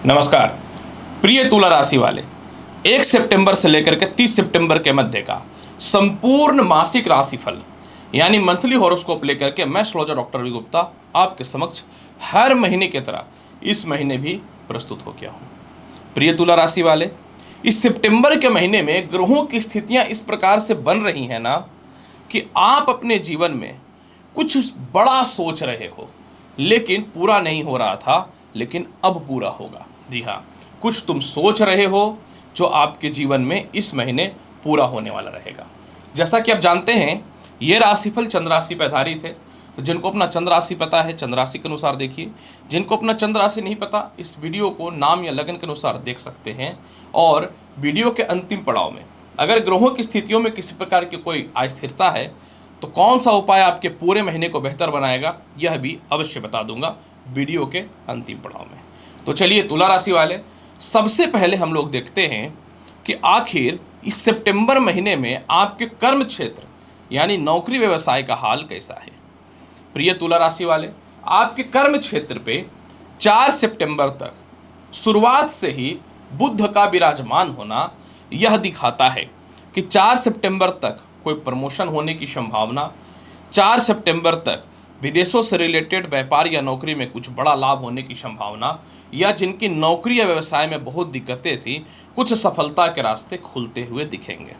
नमस्कार प्रिय तुला राशि वाले, 1 सितंबर से लेकर के 30 सितंबर के मध्य का संपूर्ण मासिक राशिफल यानी मंथली हॉरोस्कोप लेकर के मैं एस्ट्रोलॉजर डॉक्टर वी गुप्ता आपके समक्ष हर महीने की तरह इस महीने भी प्रस्तुत हो गया हूँ। प्रिय तुला राशि वाले, इस सितंबर के महीने में ग्रहों की स्थितियाँ इस प्रकार से बन रही हैं ना कि आप अपने जीवन में कुछ बड़ा सोच रहे हो लेकिन पूरा नहीं हो रहा था, लेकिन अब पूरा होगा। जी हाँ, कुछ तुम सोच रहे हो जो आपके जीवन में इस महीने पूरा होने वाला रहेगा। जैसा कि आप जानते हैं, ये राशिफल चंद्र राशि पर आधारित है, तो जिनको अपना चंद्र राशि पता है चंद्र राशि के अनुसार देखिए। जिनको अपना चंद्र राशि नहीं पता, इस वीडियो को नाम या लगन के अनुसार देख सकते हैं। और वीडियो के अंतिम पड़ाव में अगर ग्रहों की स्थितियों में किसी प्रकार की कोई अस्थिरता है तो कौन सा उपाय आपके पूरे महीने को बेहतर बनाएगा, यह भी अवश्य बता दूंगा वीडियो के अंतिम पड़ाव में। तो चलिए तुला राशि वाले, सबसे पहले हम लोग देखते हैं कि आखिर इस सितंबर महीने में आपके कर्म क्षेत्र यानी नौकरी व्यवसाय का हाल कैसा है। प्रिय तुला राशि वाले, आपके कर्म क्षेत्र पे 4 सितंबर तक शुरुआत से ही बुध का विराजमान होना यह दिखाता है कि 4 सितंबर तक कोई प्रमोशन होने की संभावना, 4 सितंबर तक विदेशों से रिलेटेड व्यापार या नौकरी में कुछ बड़ा लाभ होने की संभावना, या जिनकी नौकरी या व्यवसाय में बहुत दिक्कतें थी कुछ सफलता के रास्ते खुलते हुए दिखेंगे।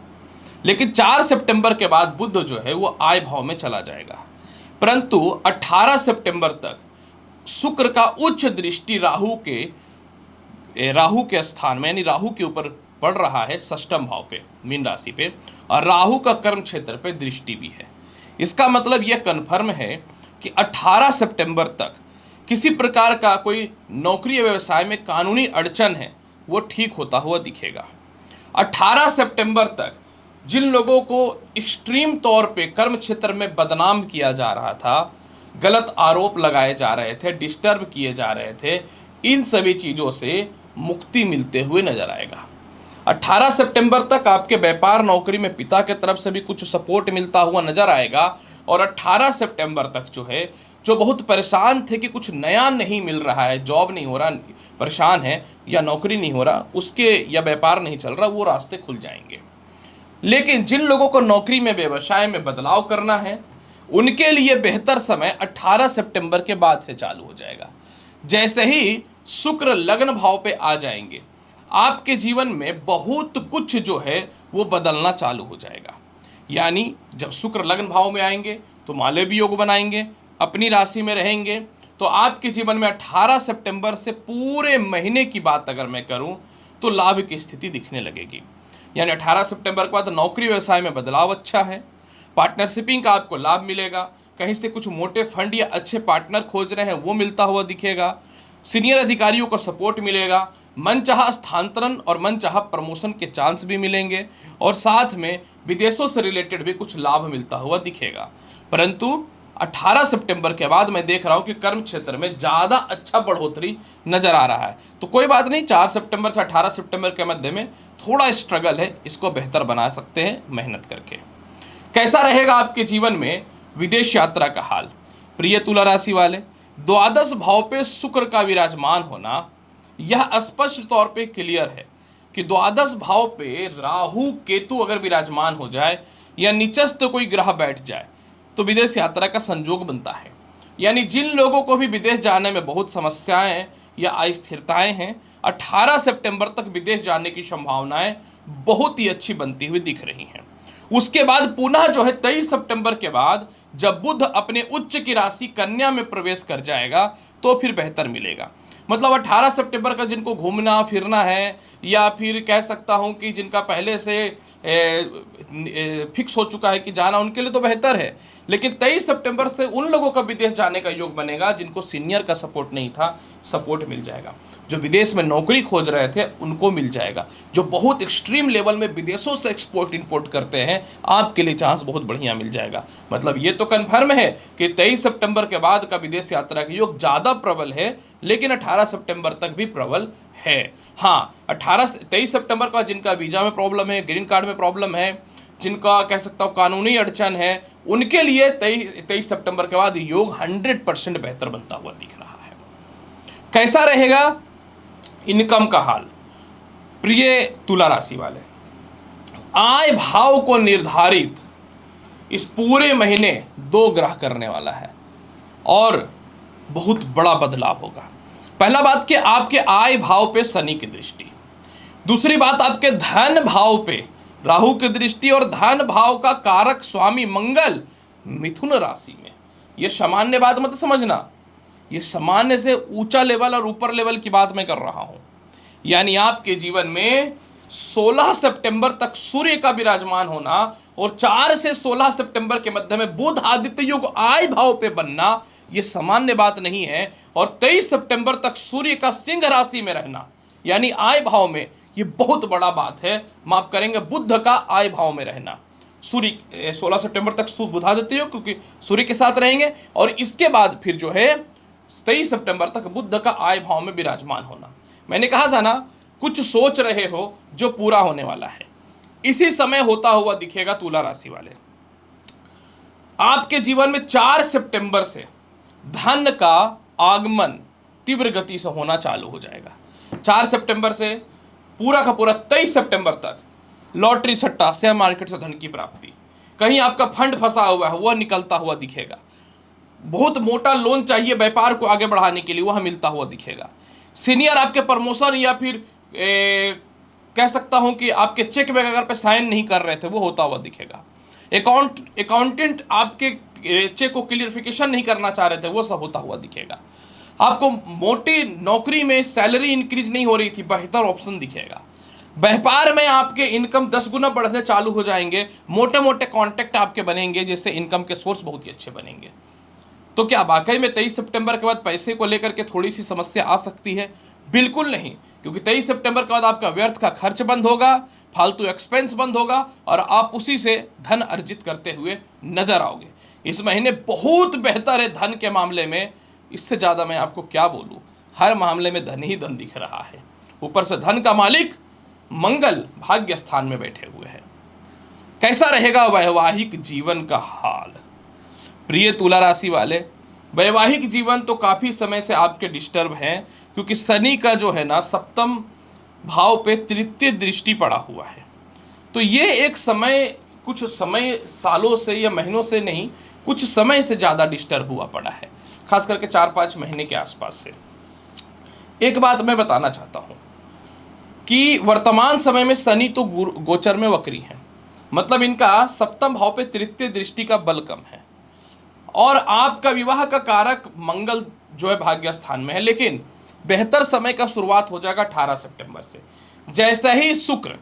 लेकिन 4 सितंबर के बाद बुध जो है वो आय भाव में चला जाएगा, परंतु 18 सितंबर तक शुक्र का उच्च दृष्टि राहु के स्थान में यानी राहु के ऊपर पड़ रहा है, षष्ठम भाव पे, मीन राशि पे, और राहु का कर्म क्षेत्र पे दृष्टि भी है। इसका मतलब यह कन्फर्म है कि 18 सितंबर तक किसी प्रकार का कोई नौकरी या व्यवसाय में कानूनी अड़चन है वो ठीक होता हुआ दिखेगा। 18 सितंबर तक जिन लोगों को एक्सट्रीम तौर पे कर्म क्षेत्र में बदनाम किया जा रहा था, गलत आरोप लगाए जा रहे थे, डिस्टर्ब किए जा रहे थे, इन सभी चीज़ों से मुक्ति मिलते हुए नजर आएगा। 18 सितंबर तक आपके व्यापार नौकरी में पिता के तरफ से भी कुछ सपोर्ट मिलता हुआ नजर आएगा। और 18 सितंबर तक जो बहुत परेशान थे कि कुछ नया नहीं मिल रहा है, जॉब नहीं हो रहा, परेशान है, या नौकरी नहीं हो रहा उसके, या व्यापार नहीं चल रहा, वो रास्ते खुल जाएंगे। लेकिन जिन लोगों को नौकरी में व्यवसाय में बदलाव करना है उनके लिए बेहतर समय 18 सितंबर के बाद से चालू हो जाएगा। जैसे ही शुक्र लग्न भाव पे आ जाएंगे, आपके जीवन में बहुत कुछ जो है वो बदलना चालू हो जाएगा। यानी जब शुक्र लग्न भाव में आएंगे तो मालवी योग बनाएंगे, अपनी राशि में रहेंगे, तो आपके जीवन में 18 सितंबर से पूरे महीने की बात अगर मैं करूं तो लाभ की स्थिति दिखने लगेगी। यानी 18 सितंबर के बाद नौकरी व्यवसाय में बदलाव अच्छा है, पार्टनरशिपिंग का आपको लाभ मिलेगा, कहीं से कुछ मोटे फंड या अच्छे पार्टनर खोज रहे हैं वो मिलता हुआ दिखेगा, सीनियर अधिकारियों को सपोर्ट मिलेगा, मनचाहा स्थानांतरण और मनचाहा प्रमोशन के चांस भी मिलेंगे, और साथ में विदेशों से रिलेटेड भी कुछ लाभ मिलता हुआ दिखेगा। परंतु 18 सितंबर के बाद मैं देख रहा हूं कि कर्म क्षेत्र में ज़्यादा अच्छा बढ़ोतरी नजर आ रहा है। तो कोई बात नहीं, 4 सितंबर से 18 सितंबर के मध्य में थोड़ा स्ट्रगल है, इसको बेहतर बना सकते हैं मेहनत करके। कैसा रहेगा आपके जीवन में विदेश यात्रा का हाल। प्रिय तुला राशि वाले, द्वादश भाव पे शुक्र का विराजमान होना यह स्पष्ट तौर पे क्लियर है कि द्वादश भाव पे राहु केतु अगर विराजमान हो जाए या नीचस्थ कोई ग्रह बैठ जाए तो विदेश यात्रा का संयोग बनता है। यानी जिन लोगों को भी विदेश जाने में बहुत समस्याएं या अस्थिरताएं हैं, 18 सितंबर तक विदेश जाने की संभावनाएं बहुत ही अच्छी बनती हुई दिख रही हैं। उसके बाद पुनः जो है 23 सितंबर के बाद जब बुध अपने उच्च की राशि कन्या में प्रवेश कर जाएगा तो फिर बेहतर मिलेगा। मतलब 18 सितंबर का जिनको घूमना फिरना है, या फिर कह सकता हूं कि जिनका पहले से फिक्स हो चुका है कि जाना, उनके लिए तो बेहतर है। लेकिन 23 सितंबर से उन लोगों का विदेश जाने का योग बनेगा जिनको सीनियर का सपोर्ट नहीं था, सपोर्ट मिल जाएगा। जो विदेश में नौकरी खोज रहे थे उनको मिल जाएगा। जो बहुत एक्सट्रीम लेवल में विदेशों से एक्सपोर्ट इंपोर्ट करते हैं, आपके लिए चांस बहुत बढ़िया मिल जाएगा। मतलब ये तो कन्फर्म है कि 23 सितंबर के बाद का विदेश यात्रा का योग ज़्यादा प्रबल है, लेकिन 18 सितंबर तक भी प्रबल है। हाँ, 23 सितंबर का जिनका वीज़ा में प्रॉब्लम है, ग्रीन कार्ड में प्रॉब्लम है, जिनका कह सकता हूँ कानूनी अड़चन है, उनके लिए 23 सितंबर के बाद योग 100% बेहतर बनता हुआ दिख रहा है। कैसा रहेगा इनकम का हाल। प्रिय तुला राशि वाले, आय भाव को निर्धारित इस पूरे महीने दो ग्रह करने वाला है और बहुत बड़ा बदलाव होगा। पहला बात कि आपके आय भाव पे शनि की दृष्टि, दूसरी बात आपके धन भाव पे राहु की दृष्टि और धन भाव का कारक स्वामी मंगल मिथुन राशि में। यह सामान्य बात मत समझना, ये सामान्य से ऊंचा लेवल और ऊपर लेवल की बात मैं कर रहा हूं। यानी आपके जीवन में 16 सितंबर तक सूर्य का विराजमान होना और 4 से 16 सितंबर के मध्य में बुध आदित्य योग आय भाव पे बनना, यह सामान्य बात नहीं है। और 23 सितंबर तक सूर्य का सिंह राशि में रहना यानी आय भाव में, यह बहुत बड़ा बात है। माफ करेंगे, बुध का आय भाव में रहना। सूर्य 16 सितंबर तक बुध आदित्य योग क्योंकि सूर्य के साथ रहेंगे और इसके बाद फिर जो है 23 सितंबर तक बुध का आय भाव में विराजमान होना। मैंने कहा था ना, कुछ सोच रहे हो जो पूरा होने वाला है, इसी समय होता हुआ दिखेगा। तुला राशि वाले, आपके जीवन में 4 सितंबर से धन का आगमन तीव्र गति से होना चालू हो जाएगा। 4 सितंबर से पूरा का पूरा 23 सितंबर तक लॉटरी, सट्टा, शेयर मार्केट से धन की प्राप्ति, कहीं आपका फंड फंसा हुआ है वह निकलता हुआ दिखेगा। बहुत मोटा लोन चाहिए व्यापार को आगे बढ़ाने के लिए, वह मिलता हुआ दिखेगा। सीनियर आपके प्रमोशन या फिर कह सकता हूं कि आपके चेक वगैरह पे साइन नहीं कर रहे थे, वो होता हुआ दिखेगा। अकाउंटेंट आपके चेक को क्लियरिफिकेशन नहीं करना चाह रहे थे, वो सब होता हुआ दिखेगा। आपको मोटी नौकरी में सैलरी इंक्रीज नहीं हो रही थी, बेहतर ऑप्शन दिखेगा। व्यापार में आपके इनकम 10 गुना बढ़ने चालू हो जाएंगे। मोटे मोटे कॉन्टैक्ट आपके बनेंगे जिससे इनकम के सोर्स बहुत ही अच्छे बनेंगे। तो क्या वाकई में 23 सितंबर के बाद पैसे को लेकर के थोड़ी सी समस्या आ सकती है? बिल्कुल नहीं, क्योंकि 23 सितंबर के बाद आपका व्यर्थ का खर्च बंद होगा, फालतू एक्सपेंस बंद होगा और आप उसी से धन अर्जित करते हुए नजर आओगे। इस महीने बहुत बेहतर है धन के मामले में, इससे ज़्यादा मैं आपको क्या बोलूँ। हर मामले में धन ही धन दिख रहा है। ऊपर से धन का मालिक मंगल भाग्य स्थान में बैठे हुए हैं। कैसा रहेगा वैवाहिक जीवन का हाल? प्रिय तुला राशि वाले, वैवाहिक जीवन तो काफ़ी समय से आपके डिस्टर्ब हैं, क्योंकि शनि का जो है ना सप्तम भाव पे तृतीय दृष्टि पड़ा हुआ है। तो ये एक समय, कुछ समय सालों से या महीनों से नहीं, कुछ समय से ज़्यादा डिस्टर्ब हुआ पड़ा है, खास करके 4-5 महीने के आसपास से। एक बात मैं बताना चाहता हूँ कि वर्तमान समय में शनि तो गोचर में वक्री है, मतलब इनका सप्तम भाव पे तृतीय दृष्टि का बल कम है और आपका विवाह का कारक मंगल जो है भाग्य स्थान में है। लेकिन बेहतर समय का शुरुआत हो जाएगा 18 सितंबर से। जैसे ही शुक्र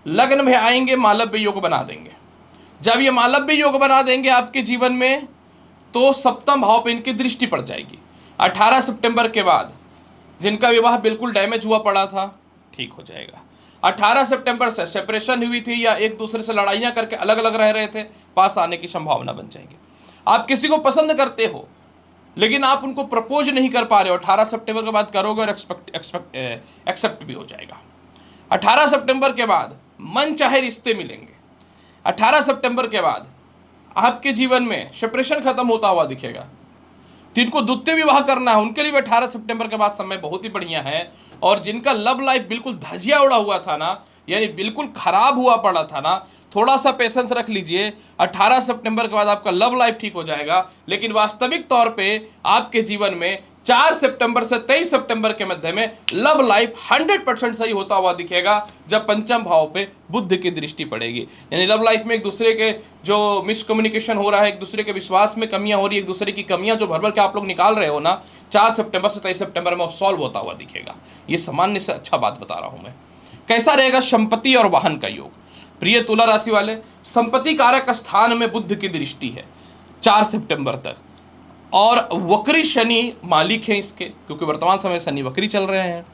लग्न में आएंगे, मालव्य योग बना देंगे। जब ये मालव्य योग बना देंगे आपके जीवन में, तो सप्तम भाव पे इनकी दृष्टि पड़ जाएगी। 18 सितंबर के बाद जिनका विवाह बिल्कुल डैमेज हुआ पड़ा था, ठीक हो जाएगा। 18 सितंबर से सेपरेशन हुई थी या एक दूसरे से लड़ाइयाँ करके अलग अलग रह रहे थे, पास आने की संभावना बन जाएगी। आप किसी को पसंद करते हो लेकिन आप उनको प्रपोज नहीं कर पा रहे हो, 18 सितंबर के बाद करोगे और एक्सेप्ट भी हो जाएगा। 18 सितंबर के बाद मन चाहे रिश्ते मिलेंगे। 18 सितंबर के बाद आपके जीवन में सेपरेशन खत्म होता हुआ दिखेगा। जिनको द्वितीय विवाह करना है उनके लिए 18 सितंबर के बाद समय बहुत ही बढ़िया है। और जिनका लव लाइफ बिल्कुल धजिया उड़ा हुआ था ना, यानी बिल्कुल खराब हुआ पड़ा था ना, थोड़ा सा पेशेंस रख लीजिए। 18 सितंबर के बाद आपका लव लाइफ ठीक हो जाएगा। लेकिन वास्तविक तौर पे आपके जीवन में 4 सितंबर से 23 सितंबर के मध्य में लव लाइफ 100% सही होता हुआ दिखेगा, जब पंचम भाव पे बुध की दृष्टि पड़ेगी। यानी लव लाइफ में एक दूसरे के जो मिसकम्युनिकेशन हो रहा है, एक दूसरे के विश्वास में कमियां हो रही है, एक दूसरे की कमियां जो भर भर के आप लोग निकाल रहे हो ना, 4 सितंबर से 23 सितंबर में सॉल्व होता हुआ दिखेगा। ये सामान्य से अच्छा बात बता रहा हूं मैं। कैसा रहेगा संपत्ति और वाहन का योग? प्रिय तुला राशि वाले, संपत्ति कारक स्थान में बुध की दृष्टि है 4 सितंबर तक और वक्री शनि मालिक हैं इसके, क्योंकि वर्तमान समय शनि वक्री चल रहे हैं।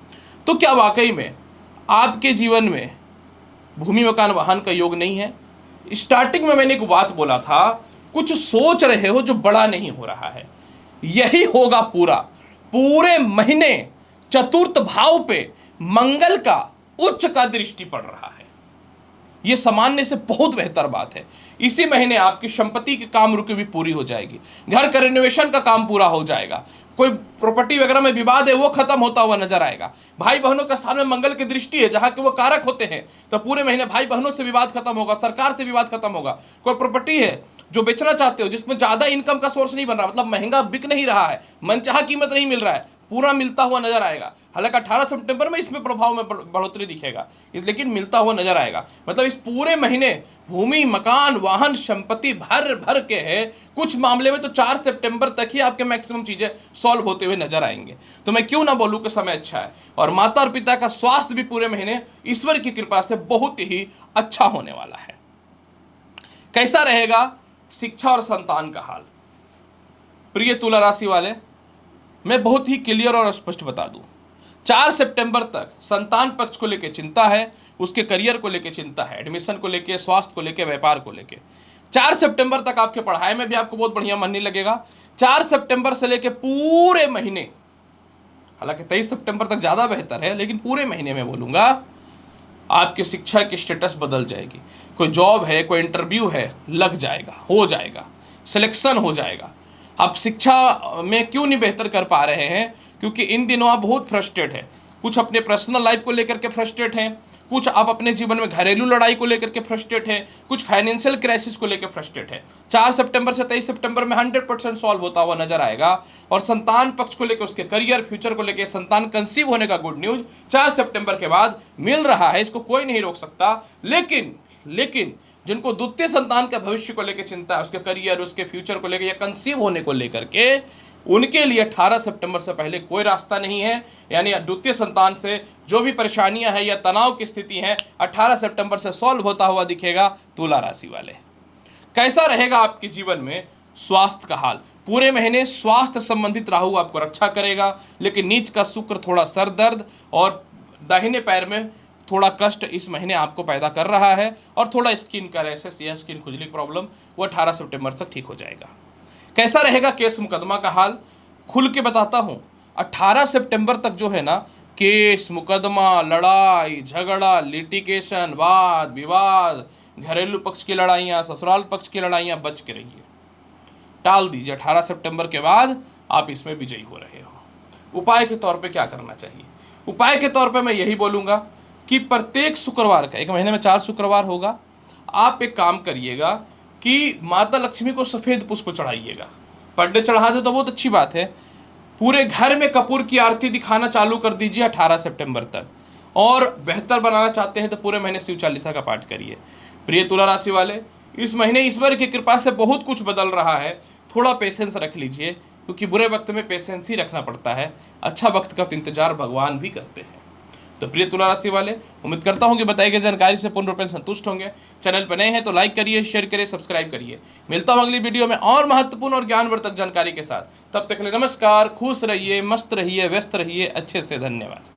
तो क्या वाकई में आपके जीवन में भूमि मकान वाहन का योग नहीं है? स्टार्टिंग में मैंने एक बात बोला था, कुछ सोच रहे हो जो बड़ा नहीं हो रहा है, यही होगा पूरे महीने। चतुर्थ भाव पे मंगल का उच्च का दृष्टि पड़ रहा है। ये सामान्य से बहुत बेहतर बात है। इसी महीने आपकी संपत्ति के काम रुकी भी पूरी हो जाएगी, घर का रिनोवेशन का काम पूरा हो जाएगा, कोई प्रॉपर्टी वगैरह में विवाद है वो खत्म होता हुआ नजर आएगा। भाई बहनों के स्थान में मंगल की दृष्टि है, जहां के वो कारक होते हैं, तो पूरे महीने भाई बहनों से विवाद खत्म होगा, सरकार से विवाद खत्म होगा। कोई प्रॉपर्टी है जो बेचना चाहते हो, जिसमें ज्यादा इनकम का सोर्स नहीं बन रहा, मतलब महंगा बिक नहीं रहा है, मनचाहा कीमत नहीं मिल रहा है, पूरा मिलता हुआ नजर आएगा। हालांकि 18 सितंबर में इसमें प्रभाव में बढ़ोतरी दिखेगा, लेकिन मिलता हुआ नजर आएगा। मतलब इस पूरे महीने भूमि, मकान, वाहन, संपत्ति भर भर के है। कुछ मामले में तो 4 सितंबर तक ही आपके मैक्सिमम चीजें सॉल्व होते हुए नजर आएंगे। तो मैं क्यों ना बोलूं कि समय अच्छा है। और माता और पिता का स्वास्थ्य भी पूरे महीने ईश्वर की कृपा से बहुत ही अच्छा होने वाला है। कैसा रहेगा शिक्षा और संतान का हाल? प्रिय तुला राशि वाले, मैं बहुत ही क्लियर और स्पष्ट बता दूं, 4 सितंबर तक संतान पक्ष को लेकर चिंता है, उसके करियर को लेकर चिंता है, एडमिशन को लेकर, स्वास्थ्य को लेकर, व्यापार को लेकर। 4 सितंबर तक आपके पढ़ाई में भी आपको बहुत बढ़िया मन नहीं लगेगा। 4 सितंबर से लेकर पूरे महीने, हालांकि 23 सितंबर तक ज़्यादा बेहतर है, लेकिन पूरे महीने में बोलूँगा आपकी शिक्षा की स्टेटस बदल जाएगी। कोई जॉब है, कोई इंटरव्यू है, लग जाएगा, हो जाएगा, सिलेक्शन हो जाएगा। आप शिक्षा में क्यों नहीं बेहतर कर पा रहे हैं? क्योंकि इन दिनों आप बहुत फ्रस्ट्रेट हैं। कुछ अपने पर्सनल लाइफ को लेकर के फ्रस्ट्रेट हैं, कुछ आप अपने जीवन में घरेलू लड़ाई को लेकर के फ्रस्ट्रेट हैं, कुछ फाइनेंशियल क्राइसिस को लेकर फ्रस्ट्रेट हैं। 4 सितंबर से 23 सितंबर में 100% सॉल्व होता हुआ नजर आएगा। और संतान पक्ष को लेकर, उसके करियर, फ्यूचर को लेकर, संतान कंसीव होने का गुड न्यूज 4 सितंबर के बाद मिल रहा है, इसको कोई नहीं रोक सकता। लेकिन जिनको द्वितीय संतान के भविष्य को लेकर चिंता है, उसके करियर, उसके फ्यूचर को लेकर या कंसीव होने को लेकर के, उनके लिए 18 सितंबर से पहले कोई रास्ता नहीं है। यानी द्वितीय संतान से जो भी परेशानियां हैं या तनाव की स्थिति है, 18 सितंबर से सॉल्व होता हुआ दिखेगा। तुला राशि वाले, कैसा रहेगा आपके जीवन में स्वास्थ्य का हाल? पूरे महीने स्वास्थ्य संबंधित राहु आपको रक्षा करेगा, लेकिन नीच का शुक्र थोड़ा सर दर्द और दाहिने पैर में थोड़ा कष्ट इस महीने आपको पैदा कर रहा है। और थोड़ा स्किन का रैशेस या स्किन खुजली प्रॉब्लम वो 18 सितंबर तक ठीक हो जाएगा। कैसा रहेगा केस मुकदमा का हाल? खुल के बताता हूँ, 18 सितंबर तक जो है ना, केस मुकदमा, लड़ाई झगड़ा, लिटिगेशन, वाद विवाद, घरेलू पक्ष की लड़ाइयाँ, ससुराल पक्ष की लड़ाइयाँ, बच के रहिए, टाल दीजिए। 18 सितंबर के बाद आप इसमें विजयी हो रहे हो। उपाय के तौर पे क्या करना चाहिए? उपाय के तौर पे मैं यही बोलूँगा कि प्रत्येक शुक्रवार का, एक महीने में 4 शुक्रवार होगा, आप एक काम करिएगा कि माता लक्ष्मी को सफ़ेद पुष्प चढ़ाइएगा। पर डे चढ़ा दे तो बहुत अच्छी बात है। पूरे घर में कपूर की आरती दिखाना चालू कर दीजिए 18 सितंबर तक। और बेहतर बनाना चाहते हैं तो पूरे महीने शिव चालीसा का पाठ करिए। प्रिय तुला राशि वाले, इस महीने ईश्वर की कृपा से बहुत कुछ बदल रहा है। थोड़ा पेशेंस रख लीजिए, क्योंकि बुरे वक्त में पेशेंस ही रखना पड़ता है। अच्छा वक्त का इंतजार भगवान भी करते हैं। तो प्रिय तुला राशि वाले, उम्मीद करता हूं कि बताई गई जानकारी से पूर्ण रूप से संतुष्ट होंगे। चैनल पर नए हैं तो लाइक करिए, शेयर करिए, सब्सक्राइब करिए। मिलता हूं अगली वीडियो में और महत्वपूर्ण और ज्ञानवर्धक जानकारी के साथ। तब तक के लिए नमस्कार, खुश रहिए, मस्त रहिए, व्यस्त रहिए, अच्छे से। धन्यवाद।